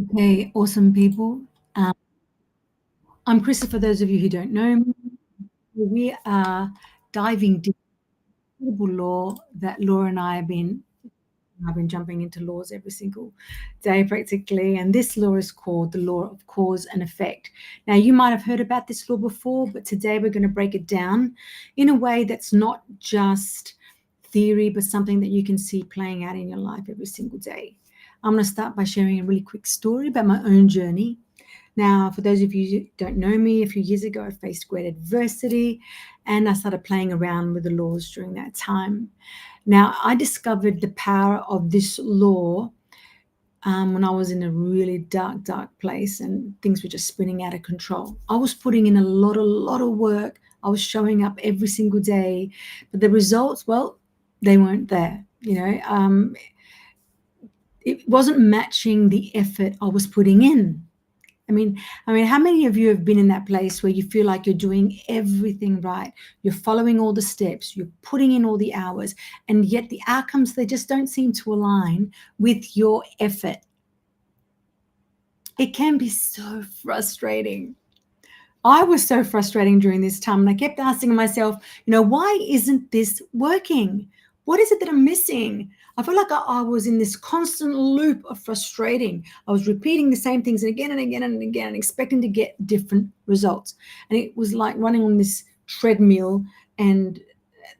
Okay, awesome people. Um, I'm Krista, for those of you who don't know me. We are diving deep into incredible law that Laura and I I've been jumping into laws every single day practically. And this law is called the law of cause and effect. Now, you might have heard about this law before, but today we're going to break it down in a way that's not just theory, but something that you can see playing out in your life every single day. I'm going to start by sharing a really quick story about my own journey. Now, for those of you who don't know me, a few years ago, I faced great adversity and I started playing around with the laws during that time. Now, I discovered the power of this law when I was in a really dark place and things were just spinning out of control. I was putting in a lot of work. I was showing up every single day, but the results, well, they weren't there. It wasn't matching the effort I was putting in. I mean, how many of you have been in that place where you feel like you're doing everything right? You're following all the steps, you're putting in all the hours, and yet the outcomes, they just don't seem to align with your effort. It can be so frustrating. I was so frustrating during this time, and I kept asking myself, why isn't this working? What is it that I'm missing? I felt like I was in this constant loop of frustrating. I was repeating the same things again and again and again, expecting to get different results. And it was like running on this treadmill, and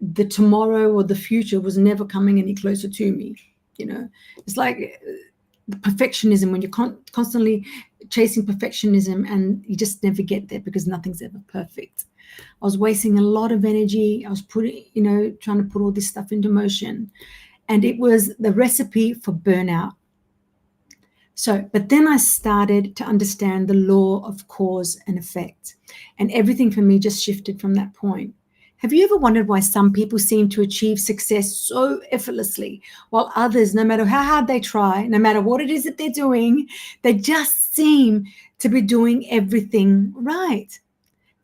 the tomorrow or the future was never coming any closer to me. It's like the perfectionism, when you're constantly chasing perfectionism and you just never get there because nothing's ever perfect. I was wasting a lot of energy. I was trying to put all this stuff into motion, and it was the recipe for burnout. But then I started to understand the law of cause and effect, and everything for me just shifted from that point. Have you ever wondered why some people seem to achieve success so effortlessly, while others, no matter how hard they try, no matter what it is that they're doing, they just seem to be doing everything right?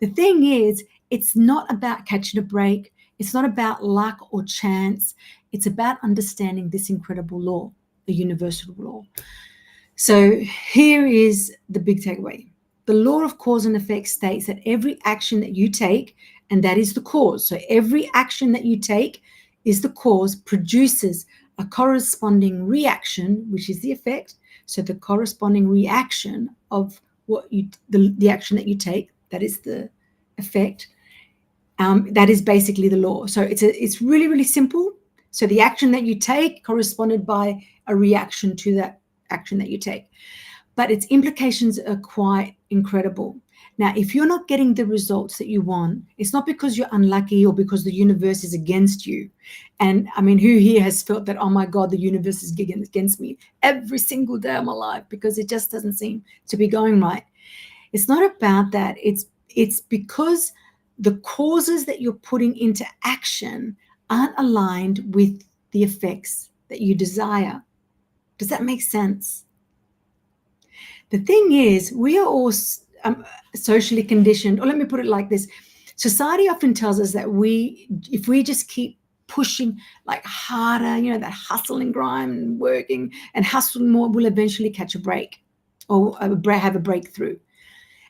The thing is, it's not about catching a break. It's not about luck or chance. It's about understanding this incredible law, the universal law. So here is the big takeaway. The law of cause and effect states that every action that you take, and that is the cause. So every action that you take is the cause, produces a corresponding reaction, which is the effect. So the corresponding reaction of the action that you take, that is the effect. That is basically the law. So it's really, really simple. So the action that you take corresponded by a reaction to that action that you take. But its implications are quite incredible. Now, if you're not getting the results that you want, it's not because you're unlucky or because the universe is against you. And I mean, who here has felt that, oh my God, the universe is against me every single day of my life because it just doesn't seem to be going right? It's not about that. It's because the causes that you're putting into action aren't aligned with the effects that you desire. Does that make sense? The thing is, we are all socially conditioned, or let me put it like this. Society often tells us that if we just keep pushing like harder, that hustle and grind and working and hustle more, we'll eventually catch a break or have a breakthrough.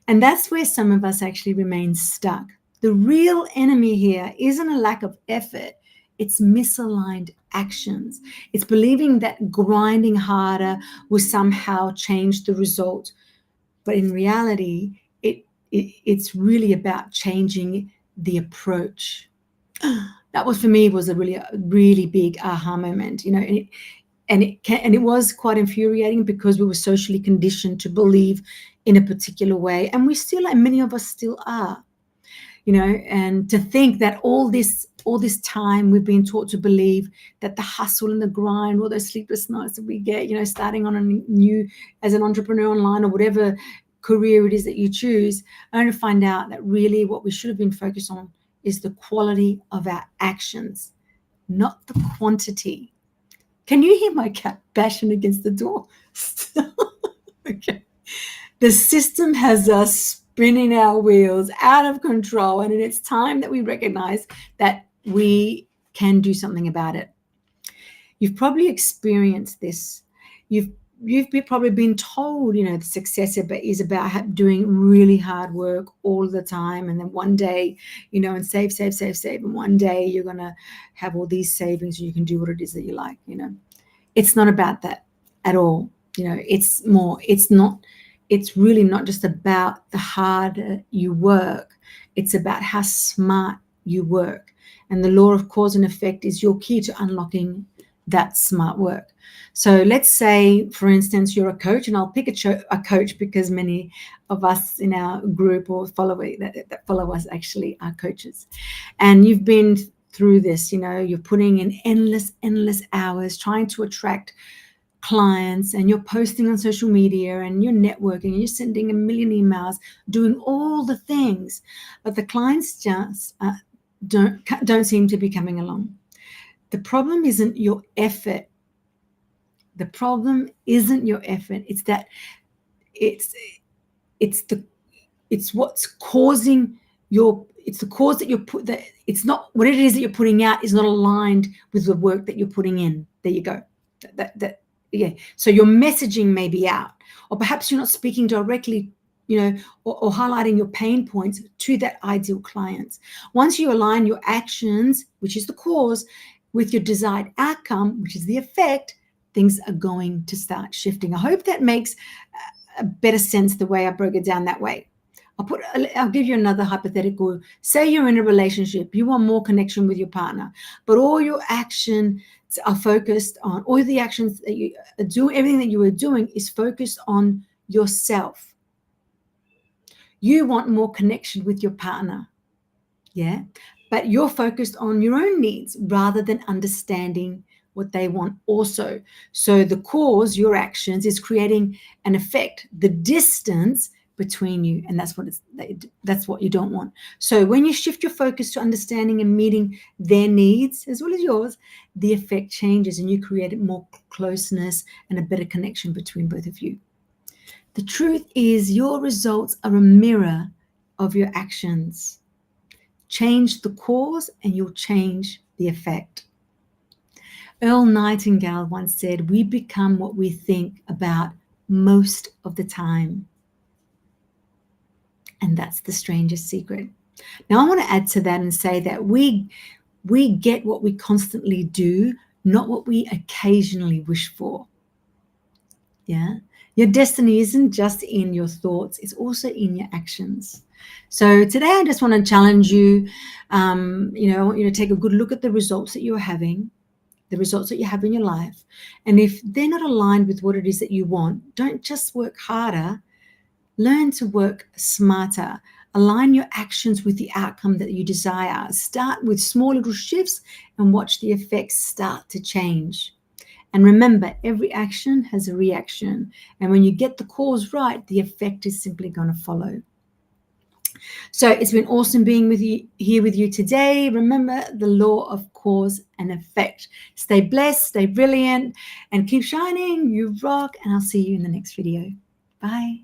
And that's where some of us actually remain stuck. The real enemy here isn't a lack of effort. It's misaligned actions. It's believing that grinding harder will somehow change the result. But in reality, it's really about changing the approach. That was, for me, was a really big aha moment, and it was quite infuriating because we were socially conditioned to believe in a particular way, and we still, and many of us still are, and to think that all this time we've been taught to believe that the hustle and the grind, all those sleepless nights that we get, starting on a new, as an entrepreneur online or whatever career it is that you choose, only to find out that really what we should have been focused on is the quality of our actions, not the quantity. Can you hear my cat bashing against the door? Okay. The system has us spinning our wheels out of control, and it's time that we recognize that we can do something about it. You've probably experienced this. You've probably been told, the success is about doing really hard work all the time, and then one day, and save, and one day you're gonna have all these savings and you can do what it is that you like. It's not about that at all. It's really not just about the harder you work. It's about how smart you work. And the law of cause and effect is your key to unlocking that smart work. So let's say, for instance, you're a coach, and I'll pick a coach because many of us in our group or that follow us actually are coaches. And you've been through this, you're putting in endless hours trying to attract clients, and you're posting on social media, and you're networking, and you're sending a million emails, doing all the things, but the clients just don't seem to be coming along. The problem isn't your effort. The problem isn't your effort. It's that it's what's causing it's the cause that it's not what it is that you're putting out is not aligned with the work that you're putting in. There you go. Yeah. So your messaging may be out, or perhaps you're not speaking directly, or highlighting your pain points to that ideal client. Once you align your actions, which is the cause, with your desired outcome, which is the effect, things are going to start shifting. I hope that makes a better sense the way I broke it down that way. I'll give you another hypothetical. Say you're in a relationship, you want more connection with your partner, but all your actions are focused on, all the actions that you do, everything that you are doing is focused on yourself. You want more connection with your partner, yeah, but you're focused on your own needs rather than understanding what they want also. So the cause, your actions, is creating an effect, the distance between you, and that's what you don't want. So when you shift your focus to understanding and meeting their needs as well as yours, the effect changes, and you create more closeness and a better connection between both of you. The truth is, your results are a mirror of your actions. Change the cause and you'll change the effect. Earl Nightingale once said, "We become what we think about most of the time." And that's the strangest secret. Now, I want to add to that and say that we get what we constantly do, not what we occasionally wish for. Yeah. Your destiny isn't just in your thoughts, it's also in your actions. So today I just want to challenge you, I want you to take a good look at the results that you're having, the results that you have in your life. And if they're not aligned with what it is that you want, don't just work harder, learn to work smarter. Align your actions with the outcome that you desire. Start with small little shifts and watch the effects start to change. And remember, every action has a reaction. And when you get the cause right, the effect is simply going to follow. So it's been awesome being here with you today. Remember the law of cause and effect. Stay blessed, stay brilliant, and keep shining. You rock. And I'll see you in the next video. Bye.